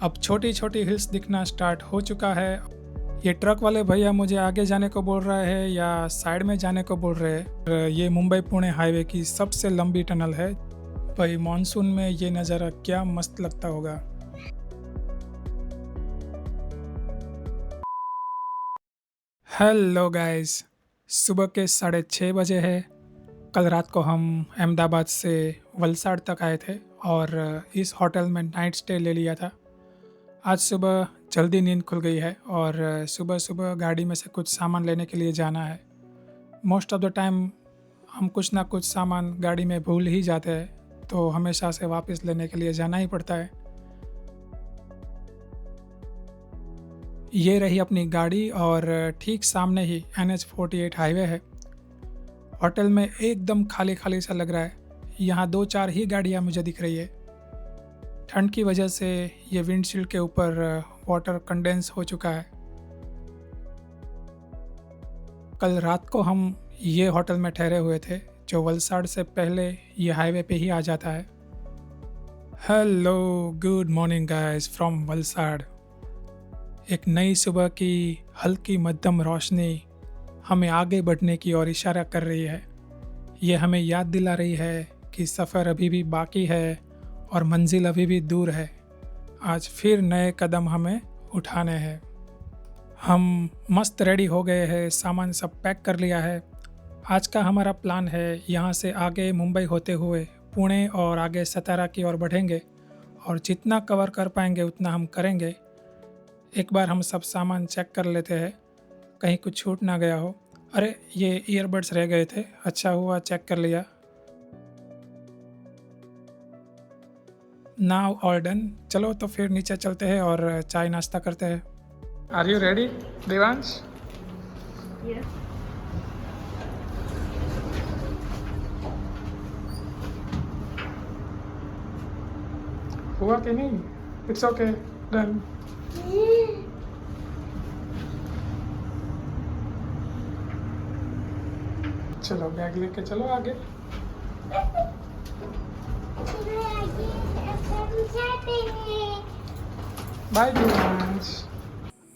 अब छोटी छोटी हिल्स दिखना स्टार्ट हो चुका है। ये ट्रक वाले भैया मुझे आगे जाने को बोल रहे हैं या साइड में जाने को बोल रहे हैं। ये मुंबई पुणे हाईवे की सबसे लंबी टनल है। भाई मानसून में ये नज़ारा क्या मस्त लगता होगा। हेलो गाइस, सुबह के 6:30 बजे है। कल रात को हम अहमदाबाद से वलसाड़ तक आए थे और इस होटल में नाइट स्टे ले लिया था। आज सुबह जल्दी नींद खुल गई है और सुबह सुबह गाड़ी में से कुछ सामान लेने के लिए जाना है। मोस्ट ऑफ द टाइम हम कुछ ना कुछ सामान गाड़ी में भूल ही जाते हैं, तो हमेशा से वापस लेने के लिए जाना ही पड़ता है। ये रही अपनी गाड़ी और ठीक सामने ही NH-48 हाईवे है। होटल में एकदम खाली खाली सा लग रहा है। यहाँ 2-4 ही गाड़ियाँ मुझे दिख रही है। ठंड की वजह से ये विंडशील्ड के ऊपर वाटर कंडेंस हो चुका है। कल रात को हम ये होटल में ठहरे हुए थे जो वलसाड़ से पहले ये हाईवे पे ही आ जाता है। Hello, good morning guys from Valsad. एक नई सुबह की हल्की मध्यम रोशनी हमें आगे बढ़ने की ओर इशारा कर रही है। ये हमें याद दिला रही है कि सफ़र अभी भी बाकी है और मंजिल अभी भी दूर है। आज फिर नए कदम हमें उठाने हैं। हम मस्त रेडी हो गए हैं, सामान सब पैक कर लिया है। आज का हमारा प्लान है यहाँ से आगे मुंबई होते हुए पुणे और आगे सतारा की ओर बढ़ेंगे और जितना कवर कर पाएंगे उतना हम करेंगे। एक बार हम सब सामान चेक कर लेते हैं, कहीं कुछ छूट ना गया हो। अरे ये ईयरबड्स रह गए थे, अच्छा हुआ चेक कर लिया। Now all done. चलो तो फिर नीचे चलते हैं और चाय नाश्ता करते हैं। Are you ready Devansh? Yes. हुआ कि नहीं? It's okay, done. चलो बैग लेके चलो आगे। बाय देवांश।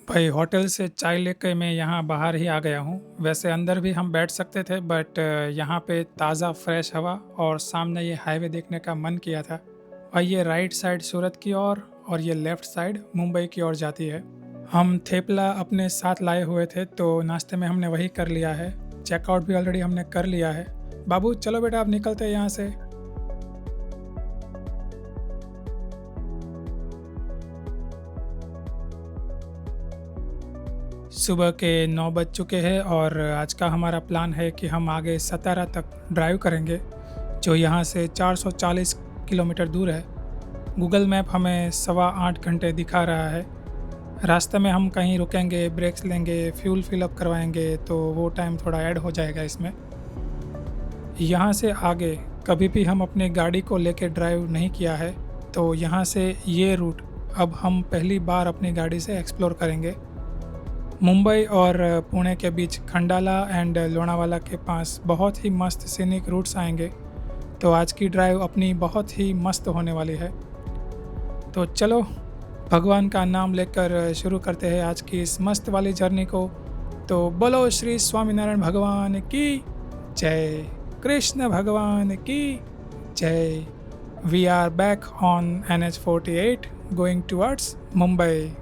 भाई होटल से चाय लेके मैं यहाँ बाहर ही आ गया हूँ। वैसे अंदर भी हम बैठ सकते थे बट यहाँ पे ताज़ा फ्रेश हवा और सामने ये हाईवे देखने का मन किया था। और ये राइट साइड सूरत की ओर और ये लेफ़्ट साइड मुंबई की ओर जाती है। हम थेपला अपने साथ लाए हुए थे तो नाश्ते में हमने वही कर लिया है। चेकआउट भी ऑलरेडी हमने कर लिया है। बाबू चलो बेटा, अब निकलते हैं यहाँ से। सुबह के 9 बज चुके हैं और आज का हमारा प्लान है कि हम आगे सतारा तक ड्राइव करेंगे, जो यहाँ से 440 किलोमीटर दूर है। गूगल मैप हमें 7.25 घंटे दिखा रहा है। रास्ते में हम कहीं रुकेंगे, ब्रेक्स लेंगे, फ्यूल फिलअप करवाएंगे, तो वो टाइम थोड़ा ऐड हो जाएगा इसमें। यहाँ से आगे कभी भी हम अपनी गाड़ी को लेके ड्राइव नहीं किया है, तो यहाँ से ये रूट अब हम पहली बार अपनी गाड़ी से एक्सप्लोर करेंगे। मुंबई और पुणे के बीच खंडाला एंड लोनावाला के पास बहुत ही मस्त सीनिक रूट्स आएंगे, तो आज की ड्राइव अपनी बहुत ही मस्त होने वाली है। तो चलो भगवान का नाम लेकर शुरू करते हैं आज की इस मस्त वाली जर्नी को। तो बोलो श्री स्वामीनारायण भगवान की जय, कृष्ण भगवान की जय। We are back on NH-48 going towards Mumbai.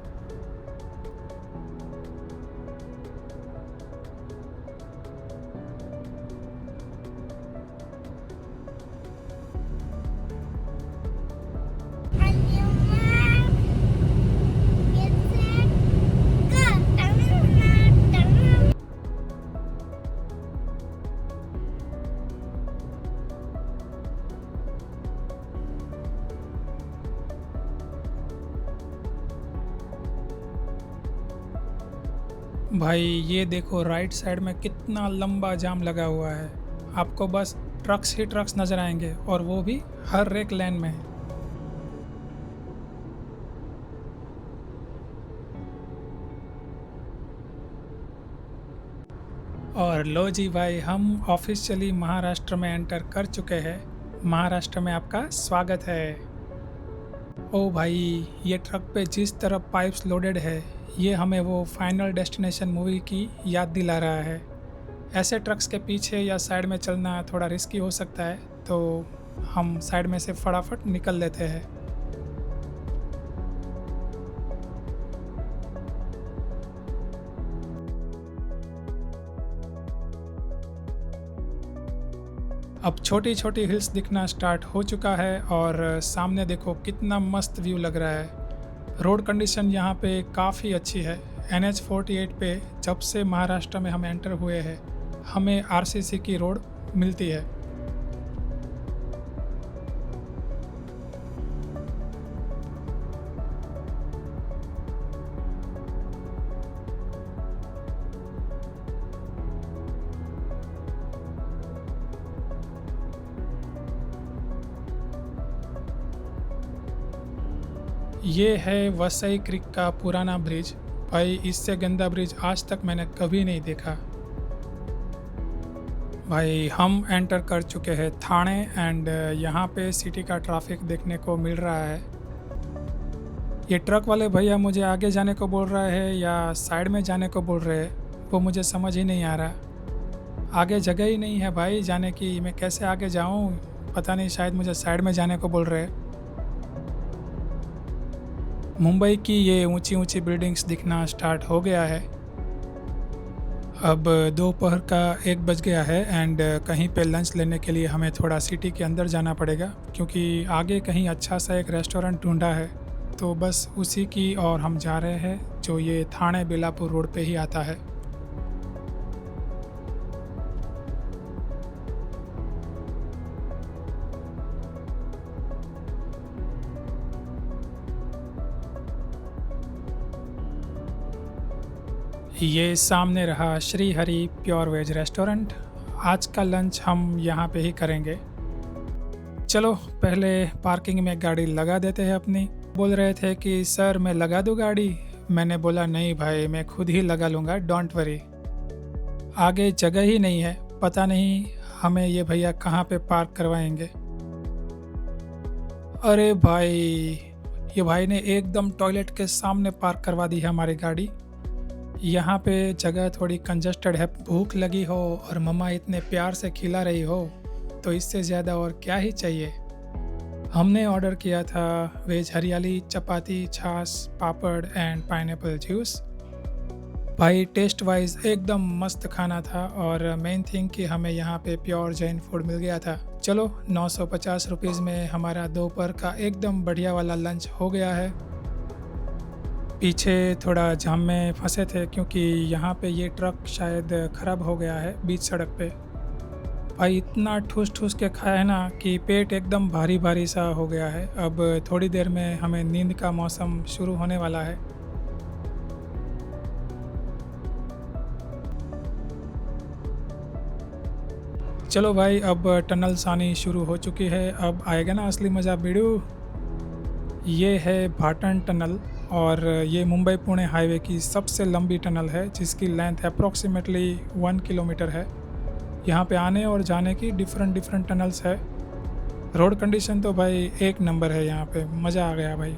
भाई ये देखो राइट साइड में कितना लंबा जाम लगा हुआ है। आपको बस ट्रक्स ही ट्रक्स नज़र आएंगे और वो भी हर एक लेन में। और लो जी भाई, हम ऑफिशियली महाराष्ट्र में एंटर कर चुके हैं। महाराष्ट्र में आपका स्वागत है। ओ भाई, ये ट्रक पे जिस तरह पाइप्स लोडेड है, ये हमें वो फाइनल डेस्टिनेशन मूवी की याद दिला रहा है। ऐसे ट्रक्स के पीछे या साइड में चलना थोड़ा रिस्की हो सकता है, तो हम साइड में से फटाफट निकल लेते हैं। अब छोटी छोटी हिल्स दिखना स्टार्ट हो चुका है और सामने देखो कितना मस्त व्यू लग रहा है। रोड कंडीशन यहाँ पे काफ़ी अच्छी है। NH-48 पे जब से महाराष्ट्र में हम एंटर हुए हैं, हमें RCC की रोड मिलती है। ये है वसई क्रिक का पुराना ब्रिज। भाई, इससे गंदा ब्रिज आज तक मैंने कभी नहीं देखा। भाई, हम एंटर कर चुके हैं थाने एंड यहाँ पे सिटी का ट्रैफिक देखने को मिल रहा है। ये ट्रक वाले भैया मुझे आगे जाने को बोल रहा है या साइड में जाने को बोल रहे हैं, वो मुझे समझ ही नहीं आ रहा। आगे जगह ही नहीं है भाई जाने की, मैं कैसे आगे जाऊँ? पता नहीं, शायद मुझे साइड में जाने को बोल रहे हैं। मुंबई की ये ऊंची ऊंची बिल्डिंग्स दिखना स्टार्ट हो गया है। अब दोपहर का 1 बज गया है एंड कहीं पे लंच लेने के लिए हमें थोड़ा सिटी के अंदर जाना पड़ेगा, क्योंकि आगे कहीं अच्छा सा एक रेस्टोरेंट ढूंढा है, तो बस उसी की और हम जा रहे हैं, जो ये थाने बेलापुर रोड पे ही आता है। ये सामने रहा Shri Hari pure veg restaurant. आज का लंच हम यहाँ पे ही करेंगे। चलो पहले पार्किंग में गाड़ी लगा देते हैं अपनी। बोल रहे थे कि सर मैं लगा दूँ गाड़ी। मैंने बोला नहीं भाई, मैं खुद ही लगा लूँगा, डोंट वरी। आगे जगह ही नहीं है, पता नहीं हमें ये भैया कहाँ पे पार्क करवाएंगे। अरे भाई, ये भाई ने एकदम टॉयलेट के सामने पार्क करवा दी है हमारी गाड़ी। यहाँ पे जगह थोड़ी कंजस्टेड है। भूख लगी हो और मम्मा इतने प्यार से खिला रही हो, तो इससे ज़्यादा और क्या ही चाहिए। हमने ऑर्डर किया था वेज हरियाली, चपाती, छाछ, पापड़ एंड पाइनएप्पल जूस। भाई, टेस्ट वाइज एकदम मस्त खाना था और मेन थिंग कि हमें यहाँ पे प्योर जैन फूड मिल गया था। चलो 950 रुपीज़ में हमारा दोपहर का एकदम बढ़िया वाला लंच हो गया है। पीछे थोड़ा जाम में फंसे थे क्योंकि यहाँ पे ये ट्रक शायद ख़राब हो गया है बीच सड़क पे। भाई, इतना ठूस ठूस के खाया है ना कि पेट एकदम भारी भारी सा हो गया है। अब थोड़ी देर में हमें नींद का मौसम शुरू होने वाला है। चलो भाई, अब टनल्स आनी शुरू हो चुकी है। अब आएगा ना असली मज़ा बीड़ू। ये है भाटन टनल और ये मुंबई पुणे हाईवे की सबसे लंबी टनल है, जिसकी लेंथ अप्रॉक्सीमेटली 1 किलोमीटर है। यहाँ पे आने और जाने की डिफरेंट टनल्स है। रोड कंडीशन तो भाई एक नंबर है, यहाँ पे मज़ा आ गया भाई।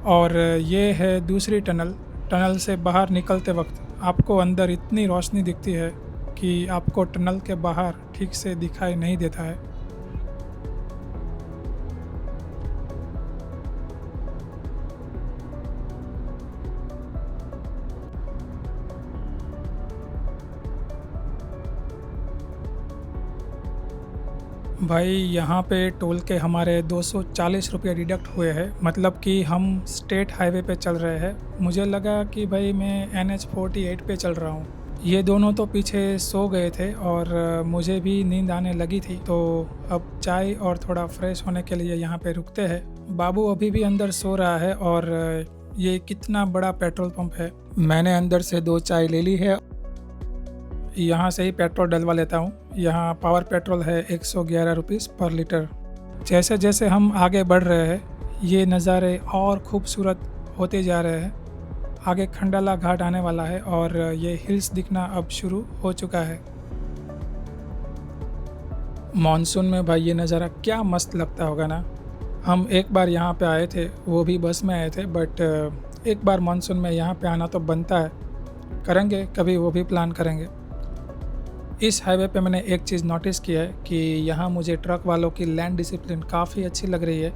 और ये है दूसरी टनल। टनल से बाहर निकलते वक्त आपको अंदर इतनी रोशनी दिखती है कि आपको टनल के बाहर ठीक से दिखाई नहीं देता है। भाई, यहाँ पे टोल के हमारे 240 रुपये डिडक्ट हुए हैं, मतलब कि हम स्टेट हाईवे पे चल रहे हैं। मुझे लगा कि भाई मैं NH-48 पे चल रहा हूँ। ये दोनों तो पीछे सो गए थे और मुझे भी नींद आने लगी थी, तो अब चाय और थोड़ा फ्रेश होने के लिए यहाँ पे रुकते हैं। बाबू अभी भी अंदर सो रहा है और ये कितना बड़ा पेट्रोल पंप है। मैंने अंदर से 2 चाय ले ली है। यहाँ से ही पेट्रोल डलवा लेता हूँ। यहाँ पावर पेट्रोल है 111 रुपीज़ पर लीटर। जैसे जैसे हम आगे बढ़ रहे हैं, ये नज़ारे और खूबसूरत होते जा रहे हैं। आगे खंडाला घाट आने वाला है और ये हिल्स दिखना अब शुरू हो चुका है। मानसून में भाई ये नज़ारा क्या मस्त लगता होगा ना। हम एक बार यहाँ पे आए थे, वो भी बस में आए थे, बट एक बार मानसून में यहाँ पे आना तो बनता है। करेंगे कभी, वो भी प्लान करेंगे। इस हाईवे पे मैंने एक चीज़ नोटिस की है कि यहाँ मुझे ट्रक वालों की लेन डिसिप्लिन काफ़ी अच्छी लग रही है।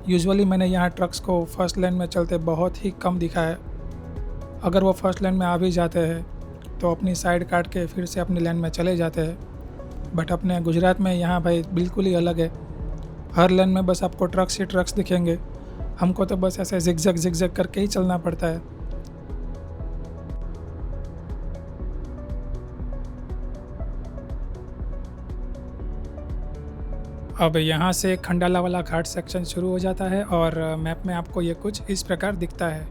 यूजुअली मैंने यहाँ ट्रक्स को फर्स्ट लेन में चलते बहुत ही कम दिखा है। अगर वो फर्स्ट लेन में आ भी जाते हैं तो अपनी साइड काट के फिर से अपनी लेन में चले जाते हैं। बट अपने गुजरात में यहाँ भाई बिल्कुल ही अलग है। हर लेन में बस आपको ट्रक्स ही ट्रक्स दिखेंगे। हमको तो बस ऐसे जिगजैग करके ही चलना पड़ता है। अब यहाँ से खंडाला वाला घाट सेक्शन शुरू हो जाता है और मैप में आपको ये कुछ इस प्रकार दिखता है।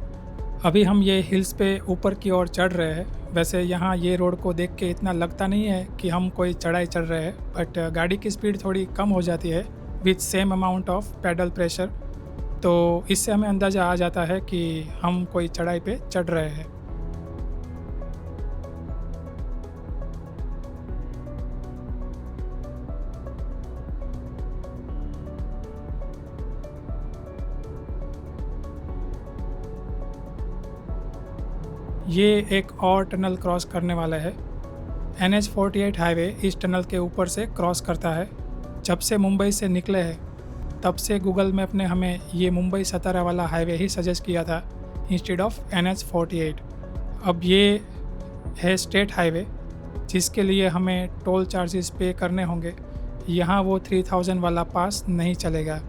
अभी हम ये हिल्स पे ऊपर की ओर चढ़ रहे हैं। वैसे यहाँ ये रोड को देख के इतना लगता नहीं है कि हम कोई चढ़ाई चढ़ रहे हैं, बट गाड़ी की स्पीड थोड़ी कम हो जाती है with same amount of pedal pressure. तो इससे हमें अंदाज़ा आ जाता है कि हम कोई चढ़ाई पे चढ़ रहे हैं। ये एक और टनल क्रॉस करने वाला है। NH48 हाईवे इस टनल के ऊपर से क्रॉस करता है। जब से मुंबई से निकले हैं तब से गूगल मैप ने हमें ये मुंबई सतारा वाला हाईवे ही सजेस्ट किया था इंस्टेड ऑफ NH48। अब ये है स्टेट हाईवे जिसके लिए हमें टोल चार्जेस पे करने होंगे। यहाँ वो 3000 वाला पास नहीं चलेगा।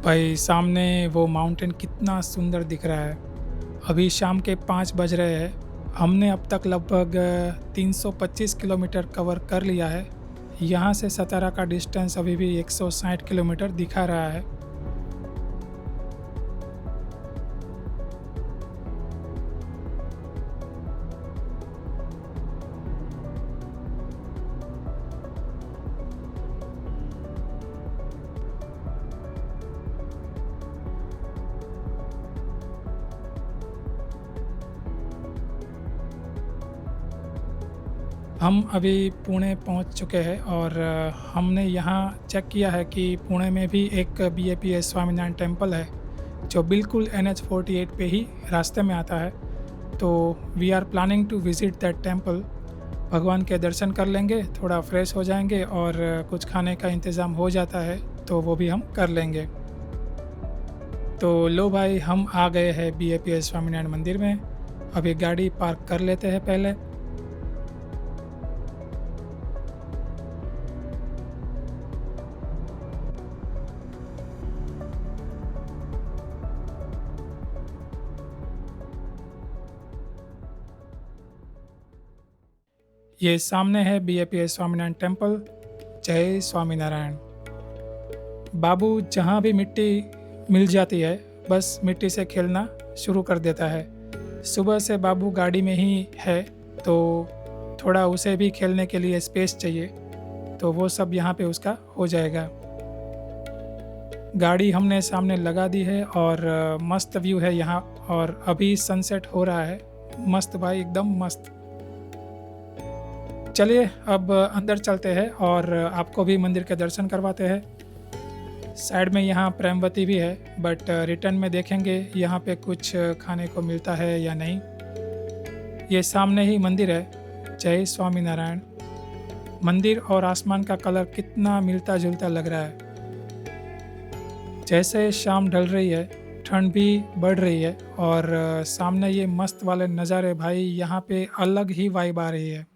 भाई सामने वो माउंटेन कितना सुंदर दिख रहा है। अभी शाम के 5 बज रहे हैं। हमने अब तक लगभग 325 किलोमीटर कवर कर लिया है। यहाँ से सतारा का डिस्टेंस अभी भी 160 किलोमीटर दिखा रहा है। हम अभी पुणे पहुंच चुके हैं और हमने यहाँ चेक किया है कि पुणे में भी एक BAPS स्वामीनारायण टेम्पल है जो बिल्कुल NH48 पे ही रास्ते में आता है। तो we are planning to visit that temple. भगवान के दर्शन कर लेंगे, थोड़ा फ्रेश हो जाएंगे और कुछ खाने का इंतज़ाम हो जाता है तो वो भी हम कर लेंगे। तो लो भाई, हम आ गए हैं BAPS स्वामीनारायण मंदिर में। अभी गाड़ी पार्क कर लेते हैं पहले। ये सामने है BAPS स्वामीनारायण टेम्पल। जय स्वामीनारायण। बाबू जहाँ भी मिट्टी मिल जाती है बस मिट्टी से खेलना शुरू कर देता है। सुबह से बाबू गाड़ी में ही है तो थोड़ा उसे भी खेलने के लिए स्पेस चाहिए, तो वो सब यहाँ पे उसका हो जाएगा। गाड़ी हमने सामने लगा दी है और मस्त व्यू है यहाँ और अभी सनसेट हो रहा है। मस्त भाई, एकदम मस्त। चलिए अब अंदर चलते हैं और आपको भी मंदिर के दर्शन करवाते हैं। साइड में यहाँ प्रेमवती भी है, बट रिटर्न में देखेंगे यहाँ पे कुछ खाने को मिलता है या नहीं। ये सामने ही मंदिर है। जय स्वामीनारायण। मंदिर और आसमान का कलर कितना मिलता जुलता लग रहा है। जैसे शाम ढल रही है, ठंड भी बढ़ रही है और सामने ये मस्त वाले नज़ारे, भाई यहाँ पे अलग ही वाइब आ रही है।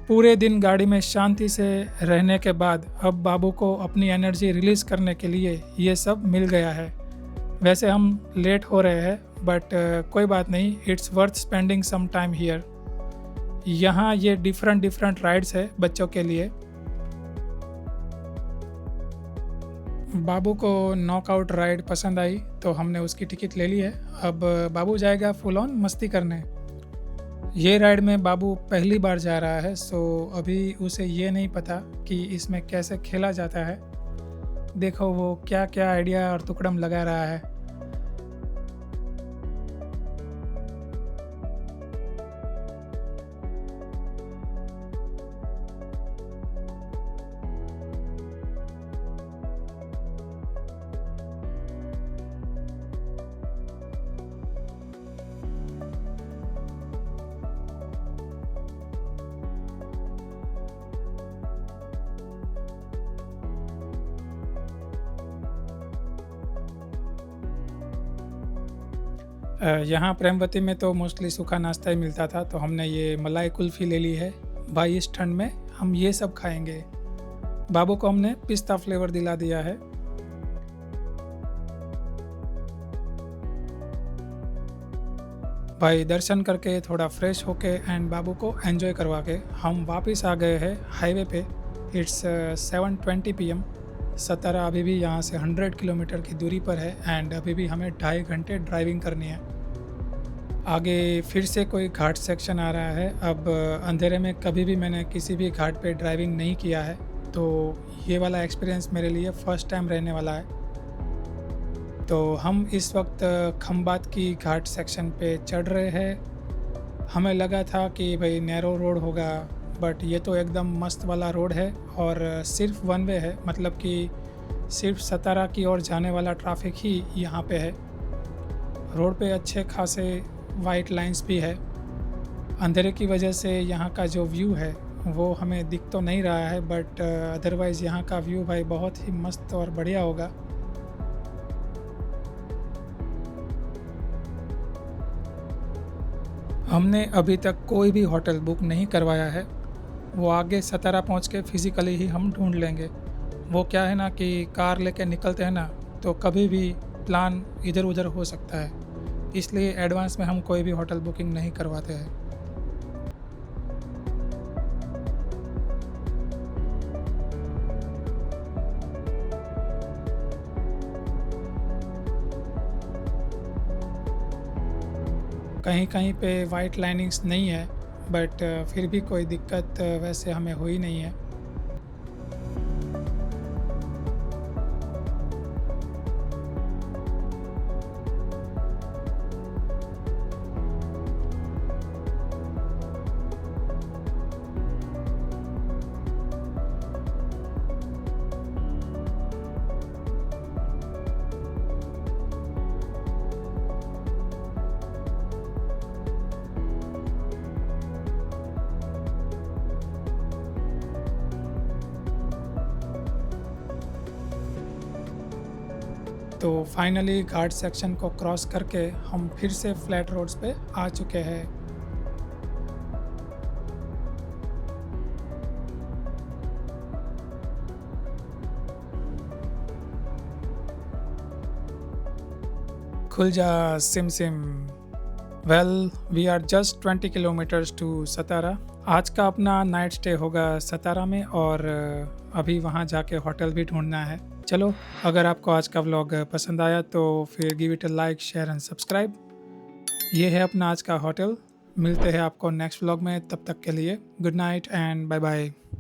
पूरे दिन गाड़ी में शांति से रहने के बाद अब बाबू को अपनी एनर्जी रिलीज़ करने के लिए ये सब मिल गया है। वैसे हम लेट हो रहे हैं बट कोई बात नहीं, it's worth spending some time here. यहाँ ये डिफरेंट राइड्स है बच्चों के लिए। बाबू को नॉकआउट राइड पसंद आई तो हमने उसकी टिकट ले ली है। अब बाबू जाएगा फुल ऑन मस्ती करने। ये राइड में बाबू पहली बार जा रहा है, सो अभी उसे ये नहीं पता कि इसमें कैसे खेला जाता है। देखो वो क्या क्या आइडिया और तुकड़म लगा रहा है। यहाँ प्रेमवती में तो मोस्टली सूखा नाश्ता ही मिलता था, तो हमने ये मलाई कुल्फ़ी ले ली है। भाई इस ठंड में हम ये सब खाएँगे। बाबू को हमने पिस्ता फ्लेवर दिला दिया है। भाई दर्शन करके थोड़ा फ्रेश होके एंड बाबू को एंजॉय करवा के हम वापस आ गए हैं हाईवे पे। It's 7:20 PM। सतारा अभी भी यहाँ से 100 किलोमीटर की दूरी पर है एंड अभी भी हमें 2.5 घंटे ड्राइविंग करनी है। आगे फिर से कोई घाट सेक्शन आ रहा है। अब अंधेरे में कभी भी मैंने किसी भी घाट पे ड्राइविंग नहीं किया है, तो ये वाला एक्सपीरियंस मेरे लिए फ़र्स्ट टाइम रहने वाला है। तो हम इस वक्त खंबात की घाट सेक्शन पे चढ़ रहे हैं। हमें लगा था कि भाई नैरो रोड होगा, बट ये तो एकदम मस्त वाला रोड है और सिर्फ वन वे है, मतलब कि सिर्फ सतारा की ओर जाने वाला ट्रैफिक ही यहाँ पे है। रोड पे अच्छे खासे वाइट लाइंस भी है। अंधेरे की वजह से यहाँ का जो व्यू है वो हमें दिख तो नहीं रहा है, बट अदरवाइज़ यहाँ का व्यू भाई बहुत ही मस्त और बढ़िया होगा। हमने अभी तक कोई भी होटल बुक नहीं करवाया है। वो आगे सतारा पहुँच के फ़िज़िकली ही हम ढूँढ लेंगे। वो क्या है ना कि कार लेके निकलते हैं ना, तो कभी भी प्लान इधर-उधर हो सकता है। इसलिए एडवांस में हम कोई भी होटल बुकिंग नहीं करवाते हैं। कहीं-कहीं पे वाइट लाइनिंग्स नहीं है, बट फिर भी कोई दिक्कत वैसे हमें हुई नहीं है। तो फाइनली घाट सेक्शन को क्रॉस करके हम फिर से फ्लैट रोड्स पे आ चुके हैं। खुल जा सिम सिम। Well, we are just 20 kilometres to Satara. आज का अपना नाइट स्टे होगा सतारा में और अभी वहाँ जाके होटल भी ढूंढना है। चलो, अगर आपको आज का व्लॉग पसंद आया तो फिर give it a like, share and subscribe. ये है अपना आज का होटल। मिलते हैं आपको नेक्स्ट व्लॉग में, तब तक के लिए good night and bye bye.